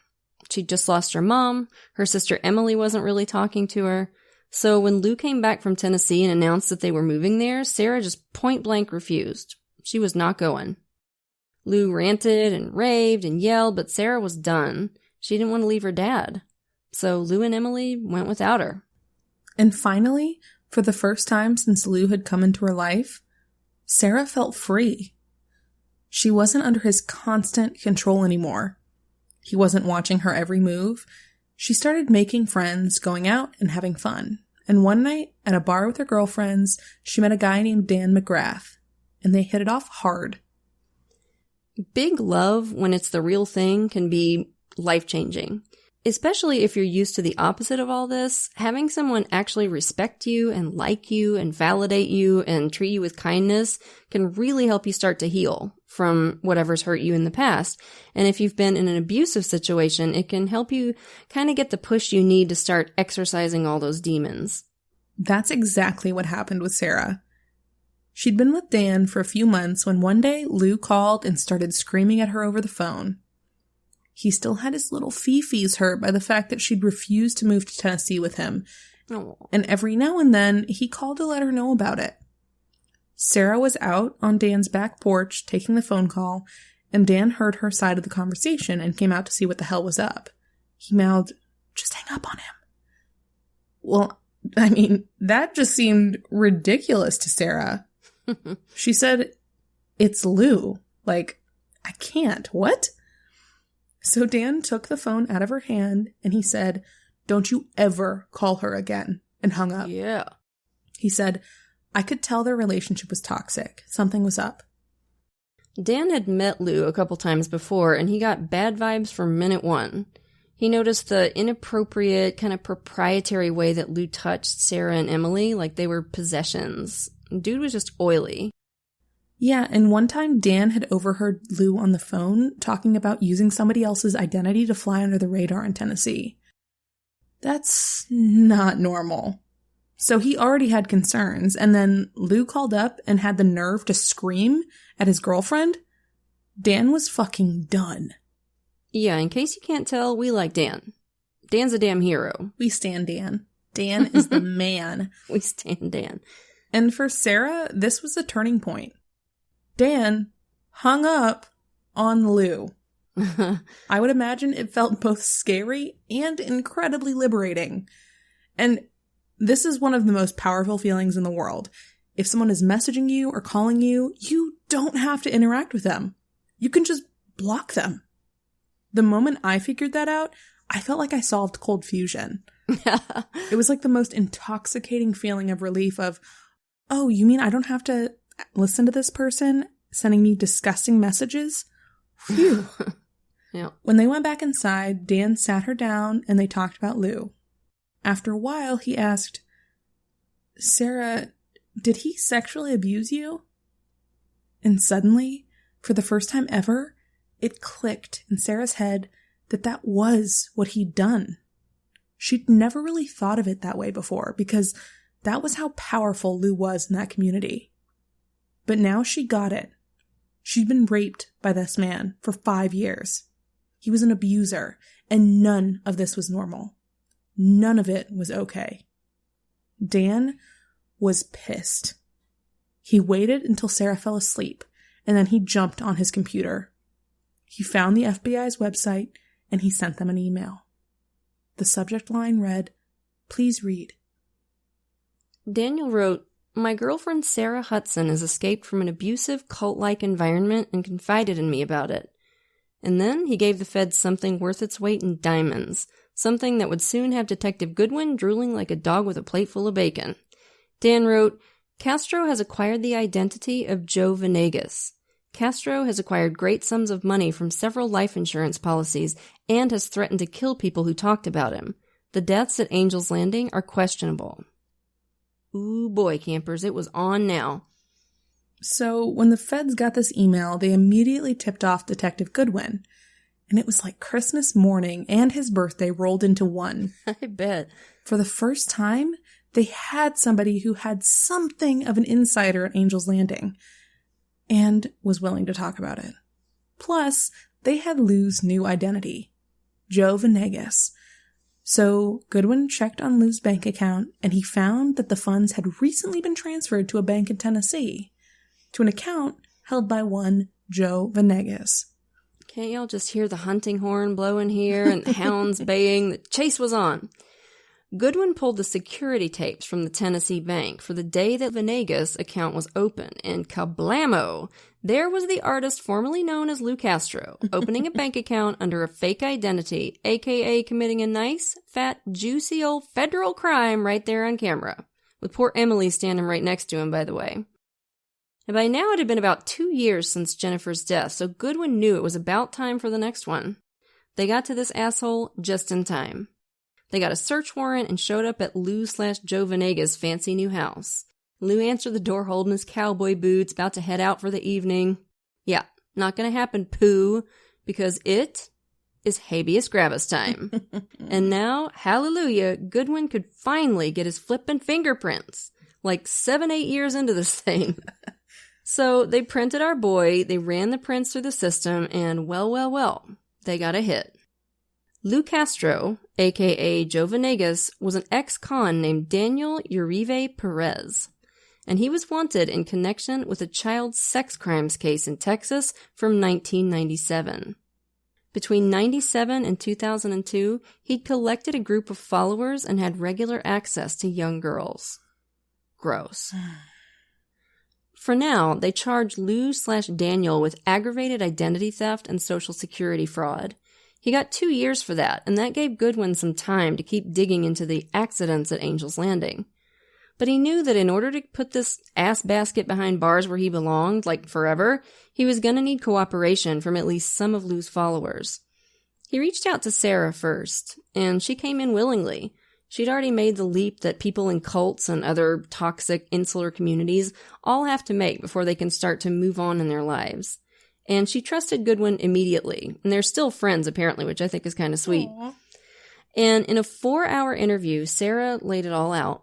She'd just lost her mom. Her sister Emily wasn't really talking to her. So when Lou came back from Tennessee and announced that they were moving there, Sarah just point-blank refused. She was not going. Lou ranted and raved and yelled, but Sarah was done. She didn't want to leave her dad. So Lou and Emily went without her. And finally, for the first time since Lou had come into her life, Sarah felt free. She wasn't under his constant control anymore. He wasn't watching her every move. She started making friends, going out, and having fun. And one night, at a bar with her girlfriends, she met a guy named Dan McGrath, and they hit it off hard. Big love, when it's the real thing, can be life-changing. Especially if you're used to the opposite of all this, having someone actually respect you and like you and validate you and treat you with kindness can really help you start to heal from whatever's hurt you in the past. And if you've been in an abusive situation, it can help you kind of get the push you need to start exorcising all those demons. That's exactly what happened with Sarah. She'd been with Dan for a few months when one day Lou called and started screaming at her over the phone. He still had his little fifis hurt by the fact that she'd refused to move to Tennessee with him. Oh. And every now and then, he called to let her know about it. Sarah was out on Dan's back porch taking the phone call, and Dan heard her side of the conversation and came out to see what the hell was up. He mouthed, "Just hang up on him." Well, I mean, that just seemed ridiculous to Sarah. She said, "It's Lou. Like, I can't. What?" So Dan took the phone out of her hand and he said, "Don't you ever call her again," and hung up. Yeah. He said, "I could tell their relationship was toxic. Something was up." Dan had met Lou a couple times before, and he got bad vibes from minute one. He noticed the inappropriate, kind of proprietary way that Lou touched Sarah and Emily like they were possessions. Dude was just oily. Yeah, and one time Dan had overheard Lou on the phone talking about using somebody else's identity to fly under the radar in Tennessee. That's not normal. So he already had concerns, and then Lou called up and had the nerve to scream at his girlfriend. Dan was fucking done. Yeah, in case you can't tell, we like Dan. Dan's a damn hero. We stan Dan. Dan is the man. We stan Dan. And for Sarah, this was a turning point. Dan hung up on Lou. I would imagine it felt both scary and incredibly liberating. And this is one of the most powerful feelings in the world. If someone is messaging you or calling you, you don't have to interact with them. You can just block them. The moment I figured that out, I felt like I solved cold fusion. It was like the most intoxicating feeling of relief of, oh, you mean I don't have to listen to this person sending me disgusting messages? Phew. Yeah. When they went back inside, Dan sat her down and they talked about Lou. After a while, he asked, "Sarah, did he sexually abuse you?" And suddenly, for the first time ever, it clicked in Sarah's head that that was what he'd done. She'd never really thought of it that way before because that was how powerful Lou was in that community. But now she got it. She'd been raped by this man for 5 years. He was an abuser, and none of this was normal. None of it was okay. Dan was pissed. He waited until Sarah fell asleep, and then he jumped on his computer. He found the FBI's website, and he sent them an email. The subject line read, "Please read." Daniel wrote, "My girlfriend Sarah Hudson has escaped from an abusive cult-like environment and confided in me about it." And then he gave the feds something worth its weight in diamonds, something that would soon have Detective Goodwin drooling like a dog with a plate full of bacon. Dan wrote, Castro has acquired the identity of Joe Venegas. Castro has acquired great sums of money from several life insurance policies and has threatened to kill people who talked about him. The deaths at Angel's Landing are questionable. Ooh boy, campers, it was on now. So when the feds got this email, they immediately tipped off Detective Goodwin. And it was like Christmas morning and his birthday rolled into one. I bet. For the first time, they had somebody who had something of an insider at Angel's Landing and was willing to talk about it. Plus, they had Lou's new identity, Joe Venegas. So Goodwin checked on Lou's bank account and he found that the funds had recently been transferred to a bank in Tennessee, to an account held by one Joe Venegas. Can't y'all just hear the hunting horn blowing here and the hounds baying? The chase was on. Goodwin pulled the security tapes from the Tennessee bank for the day that Venegas' account was open, and kablamo! There was the artist formerly known as Lou Castro, opening a bank account under a fake identity, aka committing a nice, fat, juicy old federal crime right there on camera, with poor Emily standing right next to him, by the way. And by now it had been about 2 years since Jennifer's death, so Goodwin knew it was about time for the next one. They got to this asshole just in time. They got a search warrant and showed up at Lou/Joe Venegas' fancy new house. Lou answered the door holding his cowboy boots, about to head out for the evening. Yeah, not gonna happen, Pooh, because it is habeas gravis time. And now, hallelujah, Goodwin could finally get his flippin' fingerprints. Like 7-8 years into this thing. So they printed our boy, they ran the prints through the system, and well, they got a hit. Lou Castro, aka Joe Venegas, was an ex-con named Daniel Uribe Perez, and he was wanted in connection with a child sex crimes case in Texas from 1997. Between 97 and 2002, he'd collected a group of followers and had regular access to young girls. Gross. For now, they charged Lou/Daniel with aggravated identity theft and social security fraud. He got 2 years for that, and that gave Goodwin some time to keep digging into the accidents at Angel's Landing. But he knew that in order to put this ass basket behind bars where he belonged, like forever, he was going to need cooperation from at least some of Lou's followers. He reached out to Sarah first, and she came in willingly. She'd already made the leap that people in cults and other toxic, insular communities all have to make before they can start to move on in their lives. And she trusted Goodwin immediately, and they're still friends apparently, which I think is kind of sweet. Aww. And in a 4-hour interview, Sarah laid it all out.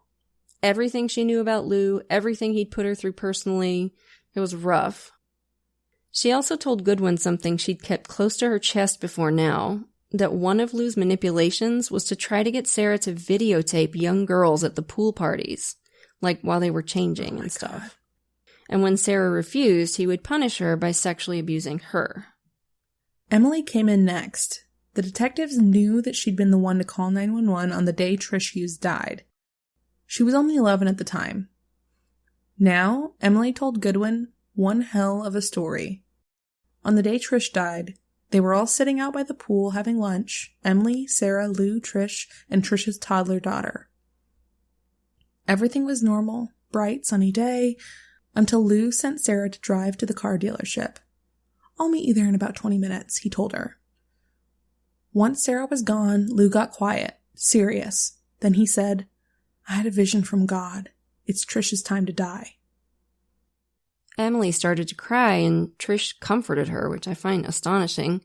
Everything she knew about Lou, everything he'd put her through personally. It was rough. She also told Goodwin something she'd kept close to her chest before now, that one of Lou's manipulations was to try to get Sarah to videotape young girls at the pool parties, like while they were changing and stuff. God. And when Sarah refused, he would punish her by sexually abusing her. Emily came in next. The detectives knew that she'd been the one to call 911 on the day Trish Hughes died. She was only 11 at the time. Now, Emily told Goodwin one hell of a story. On the day Trish died, they were all sitting out by the pool having lunch. Emily, Sarah, Lou, Trish, and Trish's toddler daughter. Everything was normal, bright, sunny day, until Lou sent Sarah to drive to the car dealership. "I'll meet you there in about 20 minutes, he told her. Once Sarah was gone, Lou got quiet, serious. Then he said, "I had a vision from God. It's Trish's time to die." Emily started to cry, and Trish comforted her, which I find astonishing.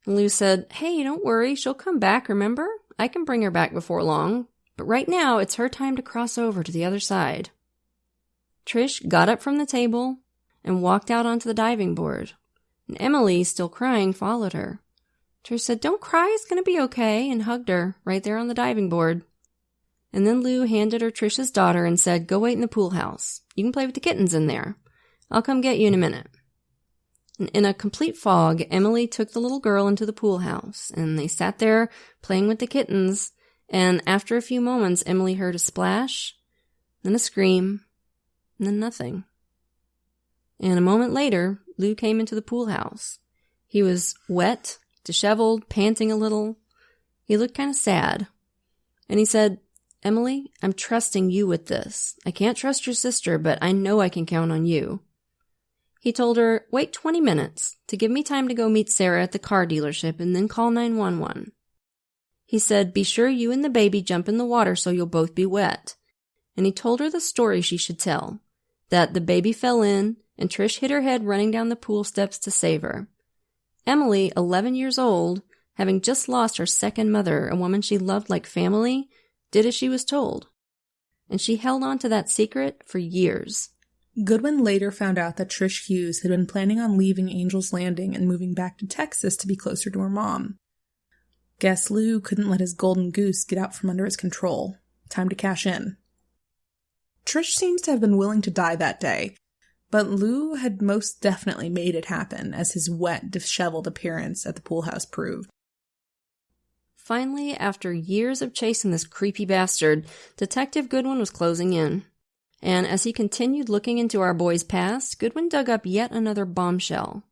And Lou said, "Hey, don't worry, she'll come back, remember? I can bring her back before long. But right now, it's her time to cross over to the other side." Trish got up from the table and walked out onto the diving board. And Emily, still crying, followed her. Trish said, "Don't cry, it's going to be okay," and hugged her right there on the diving board. And then Lou handed her Trish's daughter and said, "Go wait in the pool house. You can play with the kittens in there. I'll come get you in a minute." And in a complete fog, Emily took the little girl into the pool house, and they sat there playing with the kittens, and after a few moments, Emily heard a splash, then a scream, and then nothing. And a moment later, Lou came into the pool house. He was wet, disheveled, panting a little. He looked kind of sad. And he said, Emily, I'm trusting you with this. I can't trust your sister, but I know I can count on you. He told her, wait 20 minutes to give me time to go meet Sarah at the car dealership and then call 911. He said, be sure you and the baby jump in the water so you'll both be wet. And he told her the story she should tell, that the baby fell in and Trish hit her head running down the pool steps to save her. Emily, 11 years old, having just lost her second mother, a woman she loved like family, did as she was told. And she held on to that secret for years. Goodwin later found out that Trish Hughes had been planning on leaving Angel's Landing and moving back to Texas to be closer to her mom. Guess Lou couldn't let his golden goose get out from under his control. Time to cash in. Trish seems to have been willing to die that day, but Lou had most definitely made it happen, as his wet, disheveled appearance at the pool house proved. Finally, after years of chasing this creepy bastard, Detective Goodwin was closing in. And as he continued looking into our boy's past, Goodwin dug up yet another bombshell.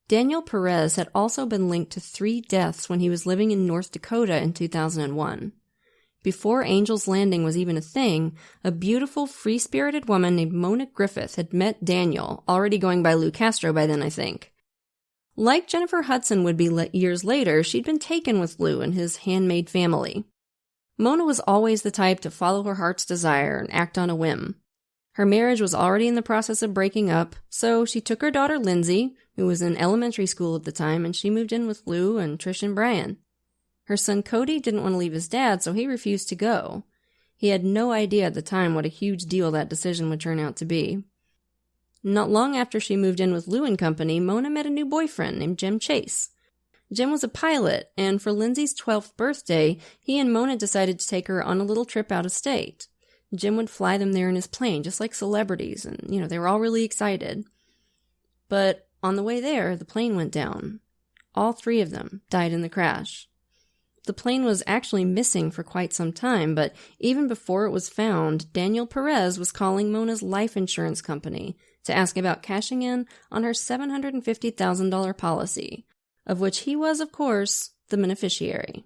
Daniel Perez had also been linked to 3 deaths when he was living in North Dakota in 2001. Before Angel's Landing was even a thing, a beautiful, free-spirited woman named Mona Griffith had met Daniel, already going by Lou Castro by then, I think. Like Jennifer Hudson would be years later, she'd been taken with Lou and his handmaid family. Mona was always the type to follow her heart's desire and act on a whim. Her marriage was already in the process of breaking up, so she took her daughter Lindsay, who was in elementary school at the time, and she moved in with Lou and Trish and Brian. Her son Cody didn't want to leave his dad, so he refused to go. He had no idea at the time what a huge deal that decision would turn out to be. Not long after she moved in with Lou and company, Mona met a new boyfriend named Jim Chase. Jim was a pilot, and for Lindsay's 12th birthday, he and Mona decided to take her on a little trip out of state. Jim would fly them there in his plane, just like celebrities, and, they were all really excited. But on the way there, the plane went down. All 3 of them died in the crash. The plane was actually missing for quite some time, but even before it was found, Daniel Perez was calling Mona's life insurance company to ask about cashing in on her $750,000 policy, of which he was, of course, the beneficiary.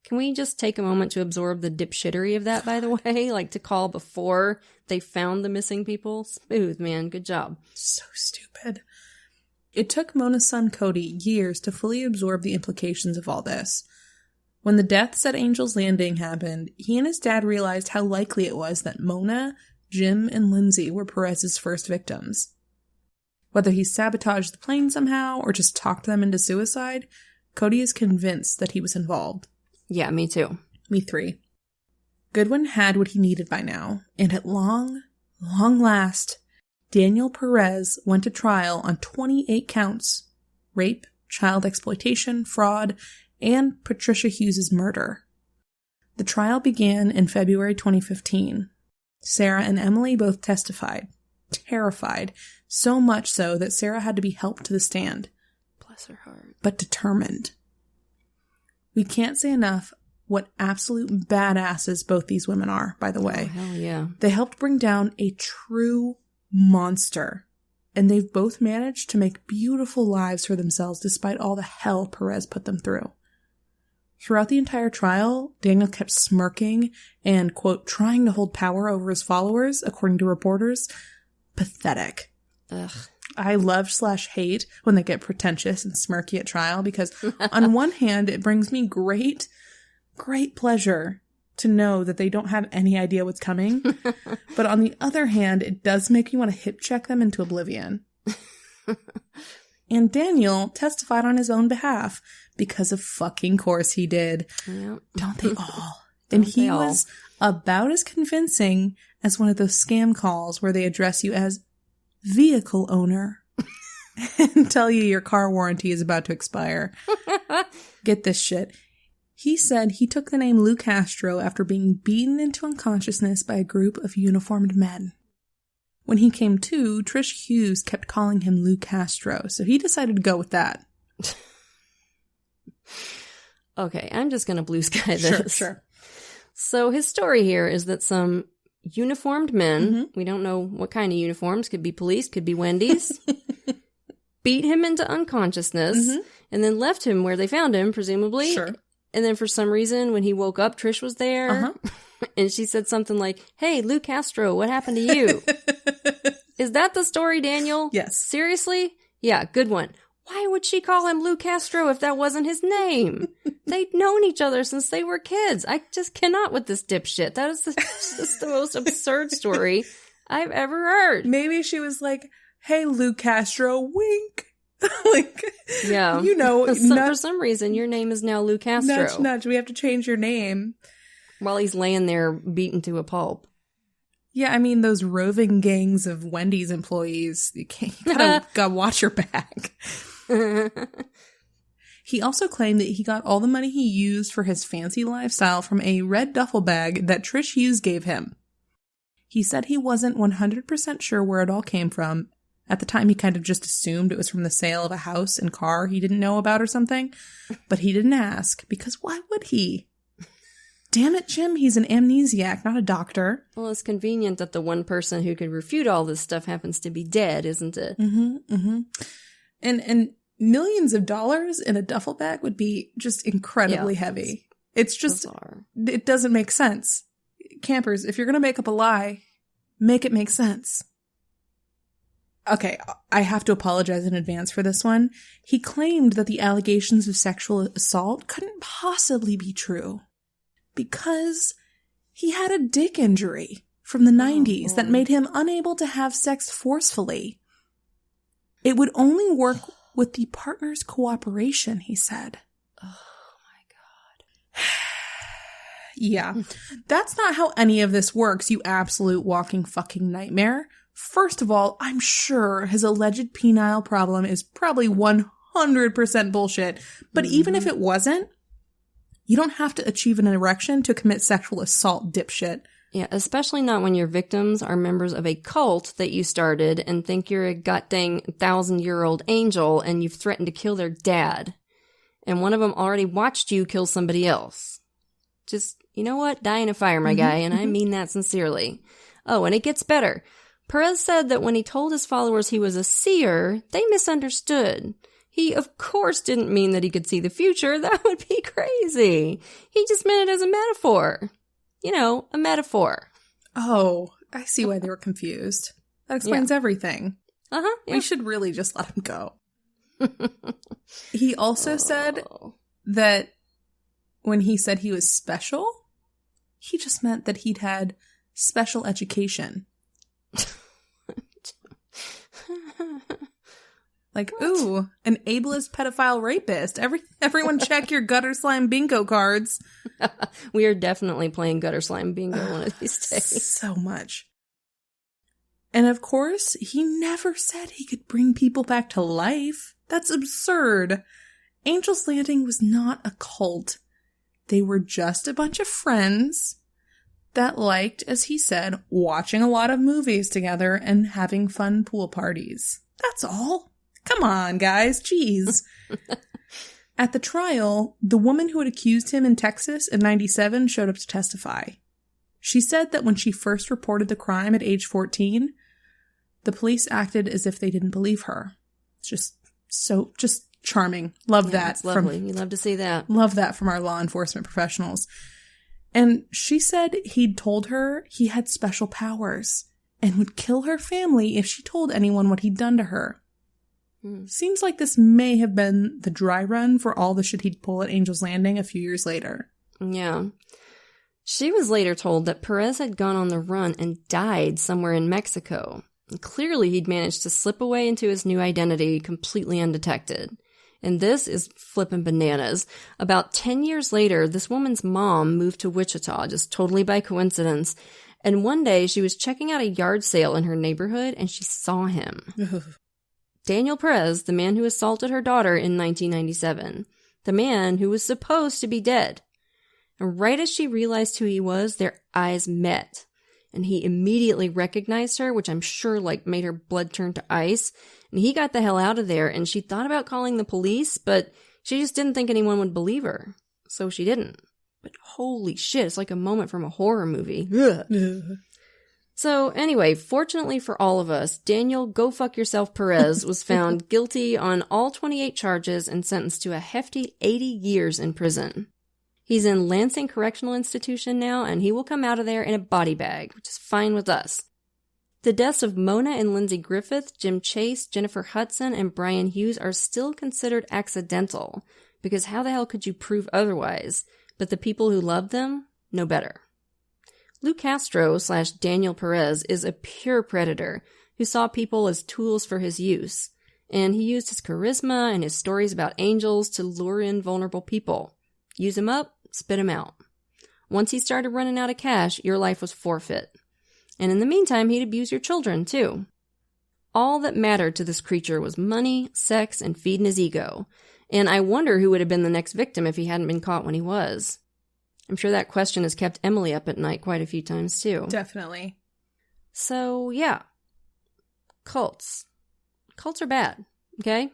Can we just take a moment to absorb the dipshittery of that, by the way? Like, to call before they found the missing people? Smooth, man. Good job. So stupid. It took Mona's son Cody years to fully absorb the implications of all this. When the deaths at Angel's Landing happened, he and his dad realized how likely it was that Mona, Jim, and Lindsay were Perez's first victims. Whether he sabotaged the plane somehow or just talked them into suicide, Cody is convinced that he was involved. Yeah, me too. Me 3. Goodwin had what he needed by now, and at long last, Daniel Perez went to trial on 28 counts: rape, child exploitation, fraud, and Patricia Hughes' murder. The trial began in February 2015. Sarah and Emily both testified, terrified, so much so that Sarah had to be helped to the stand. Bless her heart. But determined. We can't say enough what absolute badasses both these women are, by the way. Oh, hell yeah. They helped bring down a true monster, and they've both managed to make beautiful lives for themselves despite all the hell Perez put them through. Throughout the entire trial, Daniel kept smirking and, quote, trying to hold power over his followers, according to reporters. Pathetic. Ugh. I love/hate when they get pretentious and smirky at trial, because on one hand, it brings me great pleasure to know that they don't have any idea what's coming. But on the other hand, it does make me want to hip check them into oblivion. And Daniel testified on his own behalf, because of fucking course he did. Yep. Don't they all? And he was about as convincing as one of those scam calls where they address you as vehicle owner and tell you your car warranty is about to expire. Get this shit. He said he took the name Lou Castro after being beaten into unconsciousness by a group of uniformed men. When he came to, Trish Hughes kept calling him Lou Castro, so he decided to go with that. Okay, I'm just going to blue sky this. Sure. So his story here is that some uniformed men, we don't know what kind of uniforms, could be police, could be Wendy's, beat him into unconsciousness, and then left him where they found him, presumably. Sure. And then for some reason, when he woke up, Trish was there. And she said something like, "Hey, Lou Castro, what happened to you?" Is that the story, Daniel? Yes. Seriously? Yeah, good one. Why would she call him Lou Castro if that wasn't his name? They'd known each other since they were kids. I just cannot with this dipshit. That is just the most absurd story I've ever heard. Maybe she was like, "Hey, Lou Castro, wink." Like, yeah. You know, for some reason, your name is now Lou Castro. Nudge, nudge. We have to change your name. While he's laying there beaten to a pulp. Yeah, I mean, those roving gangs of Wendy's employees, you gotta watch your back. He also claimed that he got all the money he used for his fancy lifestyle from a red duffel bag that Trish Hughes gave him. He said he wasn't 100% sure where it all came from. At the time, he kind of just assumed it was from the sale of a house and car he didn't know about or something. But he didn't ask, because why would he? Damn it, Jim, he's an amnesiac, not a doctor. Well, it's convenient that the one person who could refute all this stuff happens to be dead, isn't it? Mm-hmm, mm-hmm. And millions of dollars in a duffel bag would be just incredibly heavy. It's just, bizarre. It doesn't make sense. Campers, if you're going to make up a lie, make it make sense. Okay, I have to apologize in advance for this one. He claimed that the allegations of sexual assault couldn't possibly be true because he had a dick injury from the 90s that made him unable to have sex forcefully. It would only work with the partner's cooperation, he said. Oh my God. Yeah, that's not how any of this works, you absolute walking fucking nightmare. First of all, I'm sure his alleged penile problem is probably 100% bullshit. But even if it wasn't, you don't have to achieve an erection to commit sexual assault, dipshit. Yeah, especially not when your victims are members of a cult that you started and think you're a goddamn 1,000-year-old angel and you've threatened to kill their dad. And one of them already watched you kill somebody else. Just, you know what? Die in a fire, my guy, and I mean that sincerely. Oh, and it gets better. Perez said that when he told his followers he was a seer, they misunderstood. He, of course, didn't mean that he could see the future. That would be crazy. He just meant it as a metaphor. You know, a metaphor. Oh, I see why they were confused. That explains everything. Uh-huh. Yeah. We should really just let him go. He also said that when he said he was special, he just meant that he'd had special education. Like, ooh, an ableist pedophile rapist. Everyone check your gutter slime bingo cards. We are definitely playing gutter slime bingo one of these days. So much. And of course, he never said he could bring people back to life. That's absurd. Angel's Landing was not a cult. They were just a bunch of friends that liked, as he said, watching a lot of movies together and having fun pool parties. That's all. Come on, guys. Jeez. At the trial, the woman who had accused him in Texas in 97 showed up to testify. She said that when she first reported the crime at age 14, the police acted as if they didn't believe her. It's just charming. Love that. It's lovely. You love to see that. Love that from our law enforcement professionals. And she said he'd told her he had special powers and would kill her family if she told anyone what he'd done to her. Seems like this may have been the dry run for all the shit he'd pull at Angel's Landing a few years later. Yeah. She was later told that Perez had gone on the run and died somewhere in Mexico. And clearly he'd managed to slip away into his new identity completely undetected. And this is flippin' bananas. About 10 years later, this woman's mom moved to Wichita, just totally by coincidence. And one day she was checking out a yard sale in her neighborhood and she saw him. Daniel Perez, the man who assaulted her daughter in 1997. The man who was supposed to be dead. And right as she realized who he was, their eyes met. And he immediately recognized her, which I'm sure made her blood turn to ice. And he got the hell out of there, and she thought about calling the police, but she just didn't think anyone would believe her. So she didn't. But holy shit, it's like a moment from a horror movie. So anyway, fortunately for all of us, Daniel Go Fuck Yourself Perez was found guilty on all 28 charges and sentenced to a hefty 80 years in prison. He's in Lansing Correctional Institution now, and he will come out of there in a body bag, which is fine with us. The deaths of Mona and Lindsay Griffith, Jim Chase, Jennifer Hudson, and Brian Hughes are still considered accidental, because how the hell could you prove otherwise? But the people who loved them know better. Lou Castro / Daniel Perez is a pure predator who saw people as tools for his use, and he used his charisma and his stories about angels to lure in vulnerable people. Use him up, spit him out. Once he started running out of cash, your life was forfeit. And in the meantime, he'd abuse your children, too. All that mattered to this creature was money, sex, and feeding his ego. And I wonder who would have been the next victim if he hadn't been caught when he was. I'm sure that question has kept Emily up at night quite a few times, too. Definitely. So, yeah. Cults. Cults are bad, okay?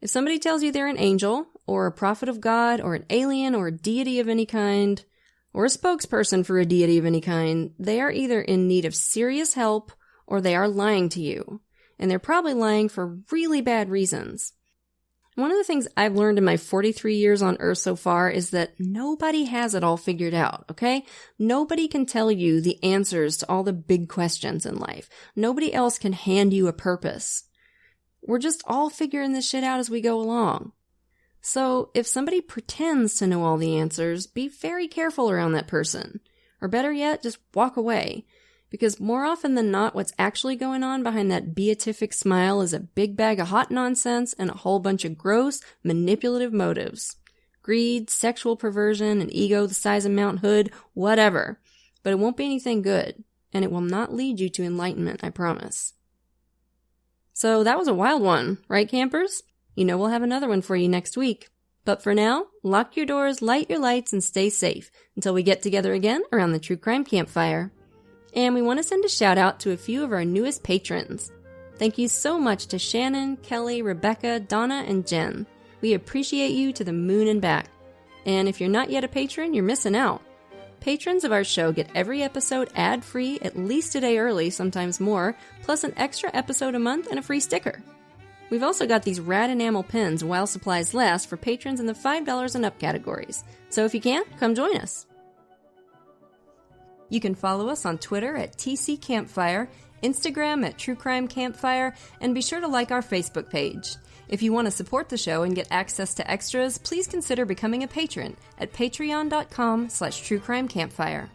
If somebody tells you they're an angel, or a prophet of God, or an alien, or a deity of any kind, or a spokesperson for a deity of any kind, they are either in need of serious help, or they are lying to you. And they're probably lying for really bad reasons. One of the things I've learned in my 43 years on Earth so far is that nobody has it all figured out, okay? Nobody can tell you the answers to all the big questions in life. Nobody else can hand you a purpose. We're just all figuring this shit out as we go along. So if somebody pretends to know all the answers, be very careful around that person. Or better yet, just walk away. Because more often than not, what's actually going on behind that beatific smile is a big bag of hot nonsense and a whole bunch of gross, manipulative motives. Greed, sexual perversion, an ego the size of Mount Hood, whatever. But it won't be anything good. And it will not lead you to enlightenment, I promise. So that was a wild one, right, campers? You know we'll have another one for you next week. But for now, lock your doors, light your lights, and stay safe until we get together again around the True Crime Campfire. And we want to send a shout out to a few of our newest patrons. Thank you so much to Shannon, Kelly, Rebecca, Donna, and Jen. We appreciate you to the moon and back. And if you're not yet a patron, you're missing out. Patrons of our show get every episode ad-free at least a day early, sometimes more, plus an extra episode a month and a free sticker. We've also got these rad enamel pins while supplies last for patrons in the $5 and up categories. So if you can, come join us. You can follow us on Twitter at TC Campfire, Instagram at True Crime Campfire, and be sure to like our Facebook page. If you want to support the show and get access to extras, please consider becoming a patron at patreon.com/truecrimecampfire.